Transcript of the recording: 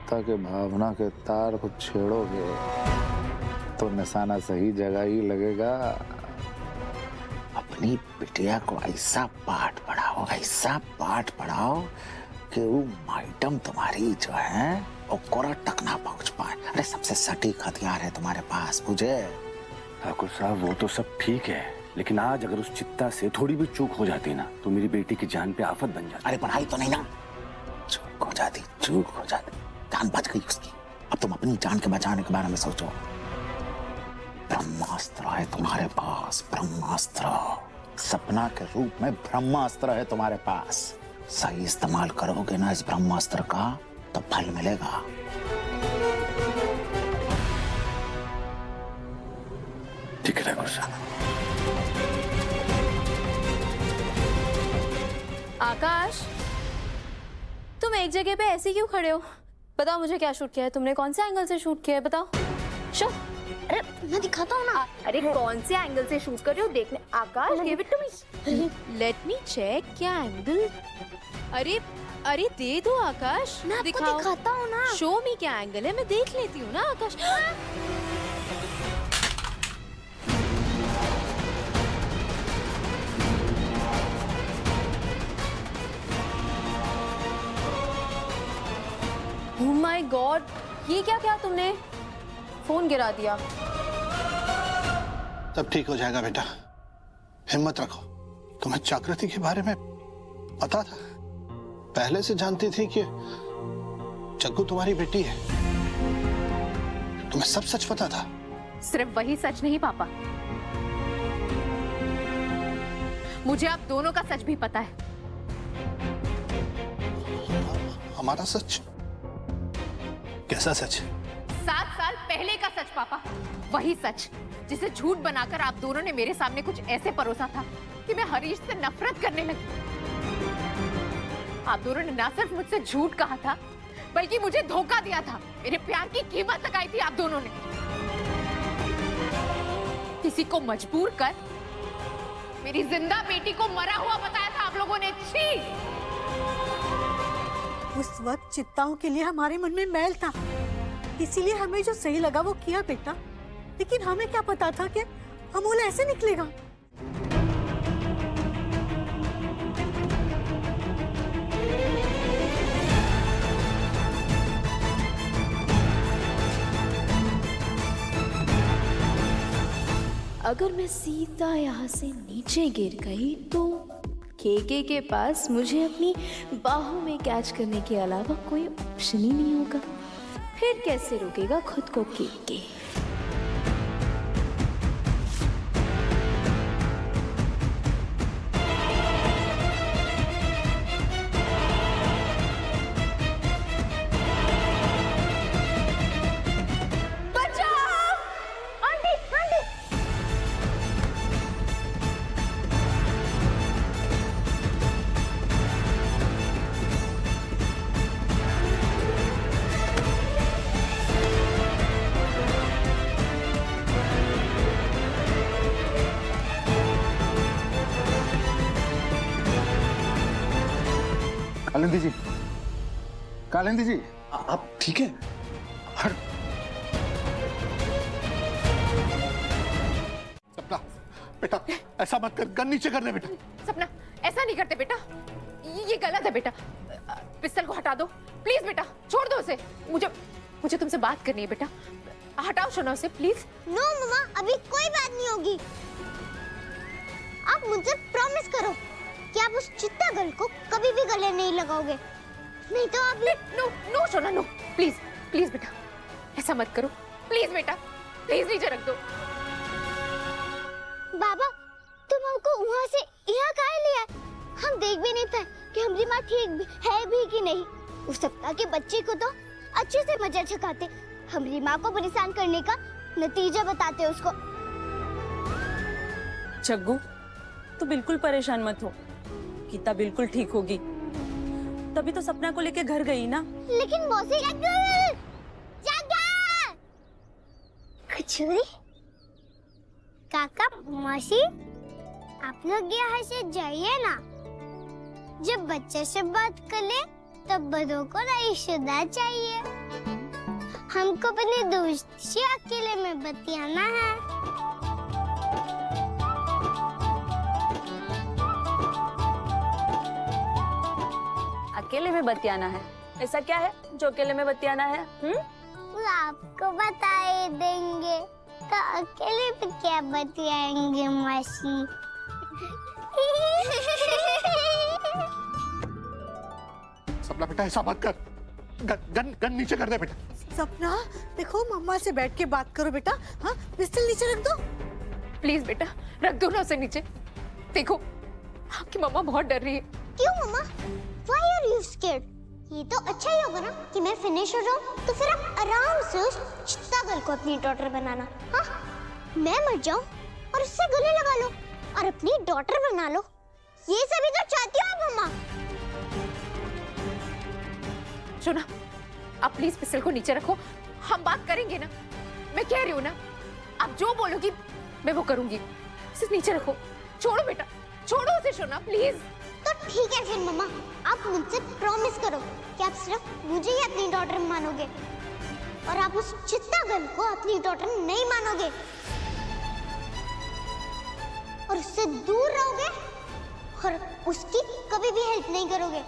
ममता के भावना के तार को छेड़ोगे तो निशाना सही जगह ही लगेगा। अपनी बिटिया को ऐसा पाठ पढ़ाओ कि वो आइटम तुम्हारी जो है वो कोरा तक ना पहुंच पाए। अरे सबसे सटीक हथियार है तुम्हारे पास मुझे। ठाकुर साहब वो तो सब ठीक है, लेकिन आज अगर उस चित्ता से थोड़ी भी चूक हो जाती ना तो मेरी बेटी की जान पे आफत बन जाती। अरे पढ़ाई तो नहीं ना, चूक हो जाती, जान बच गई उसकी। अब तुम अपनी जान के बचाने के बारे में सोचो। ब्रह्मास्त्र है तुम्हारे पास, ब्रह्मास्त्र। सपना के रूप में ब्रह्मास्त्र है तुम्हारे पास। सही इस्तेमाल करोगे ना इस ब्रह्मास्त्र का तो फल मिलेगा। ठीक है ठाकुर साहब। आकाश, तुम एक जगह पे ऐसे क्यों खड़े हो? बताओ मुझे, क्या शूट किया है तुमने? कौन से एंगल से शूट किया है बताओ। अरे मैं दिखाता हूँ ना। अरे कौन से एंगल से शूट कर रहे हो देखने। Akash, give it to me. Let me check. क्या एंगल? अरे दे दो आकाश। मैं आपको दिखाओ। दिखाता हूँ ना। शो मी क्या एंगल है, मैं देख लेती हूँ ना आकाश। ओह माय गॉड, ये क्या किया तुमने? फोन गिरा दिया। सब ठीक हो जाएगा बेटा, हिम्मत रखो। तुम्हें जागृति के बारे में पता था? पहले से जानती थी कि जग्गू तुम्हारी बेटी है? तुम्हें सब सच पता था? सिर्फ वही सच नहीं पापा, मुझे आप दोनों का सच भी पता है। हमारा सच? कैसा सच? 7 साल पहले का सच पापा, वही सच जिसे झूठ बनाकर आप दोनों ने मेरे सामने कुछ ऐसे परोसा था कि मैं हरीश से नफरत करने लगी। आप दोनों ने ना सिर्फ मुझसे झूठ कहा था बल्कि मुझे धोखा दिया था। मेरे प्यार की कीमत लगाई थी आप दोनों ने। किसी को मजबूर कर मेरी जिंदा बेटी को मरा हुआ बताया था आप लोगों ने। छी! उस वक्त चित्ताओं के लिए हमारे मन में मैल था, इसीलिए हमें जो सही लगा वो किया बेटा। लेकिन हमें क्या पता था कि अमोल ऐसे निकलेगा। अगर मैं सीधा यहाँ से नीचे गिर गई तो केके के पास मुझे अपनी बाहों में कैच करने के अलावा कोई ऑप्शन ही नहीं होगा। फिर कैसे रोकेगा खुद को केके? कालिंदी जी, आप ठीक है? सपना बेटा ऐसा मत कर, गन नीचे कर ले बेटा। सपना, ऐसा नहीं करते बेटा, ये गलत है बेटा। पिस्तल को हटा दो प्लीज बेटा, छोड़ दो उसे। मुझे तुमसे बात करनी है बेटा, हटाओ शोना उसे प्लीज। नो मम्मा, अभी कोई बात नहीं होगी। आप मुझसे प्रॉमिस करो कि आप उस चित्ता गर्ल को कभी भी गले नहीं लगाओगे, नहीं तो आप। नो शोना, नो प्लीज प्लीज बेटा, ऐसा मत करो प्लीज बेटा, प्लीज नीचे रख दो। बाबा, तुम हमको वहाँ से यहाँ काहे लिया? हम देख भी नहीं पाए कि हमारी माँ ठीक है भी कि नहीं। उस सप्ताह के बच्चे को तो अच्छे से मजा छकाते, हमारी माँ को परेशान करने का नतीजा बताते उसको। जग्गू, तू बिल्कुल परेशान मत हो, गीता बिल्कुल ठीक होगी। तभी तो सपना को लेके घर गई ना। लेकिन मौसी कचौरी, काका, मौसी, आप लोग यहाँ से जाइए ना। जब बच्चे से बात कर ले तब बड़ों को नहीं सुनना चाहिए। हमको अपने दोस्त से अकेले में बतियाना है। अकेले में बतियाना है? ऐसा क्या है जो अकेले में बतियाना है? वो आपको बता ही देंगे। तो अकेले में क्या बतियाएंगे मासी? सपना बेटा ऐसा मत कर। गन गन नीचे कर दे बेटा। सपना देखो, मम्मा से बैठ के बात करो बेटा। हाँ, पिस्टल नीचे रख दो। प्लीज बेटा, रख दो ना उसे नीचे। देखो, आपकी मम्मा बहुत डर रही है। क्यों मम्मा? Why are you scared? ये तो अच्छा ही होगा ना कि मैं फिनिश हो जाऊं, तो फिर आप आराम से उस चित्ता गर्ल को अपनी डॉटर बनाना। हाँ, मैं मर जाऊं और उससे गले लगा लो और अपनी डॉटर बना लो। ये सभी तो चाहती हो आप मम्मा। सुना, आप प्लीज पिस्टल को नीचे रखो, हम बात करेंगे ना। मैं कह रही हूँ ना, आप जो बोलोगी मैं वो करूंगी। सिर्फ नीचे रखो। छोड़ो बेटा, छोड़ो उसे शोना, प्लीज। तो ठीक है फिर मम्मा, आप मुझसे प्रॉमिस करो कि आप सिर्फ मुझे ही अपनी डॉटर मानोगे और आप उस चित्ता गर्ल को अपनी डॉटर नहीं मानोगे और उससे दूर रहोगे और उसकी कभी भी हेल्प नहीं करोगे।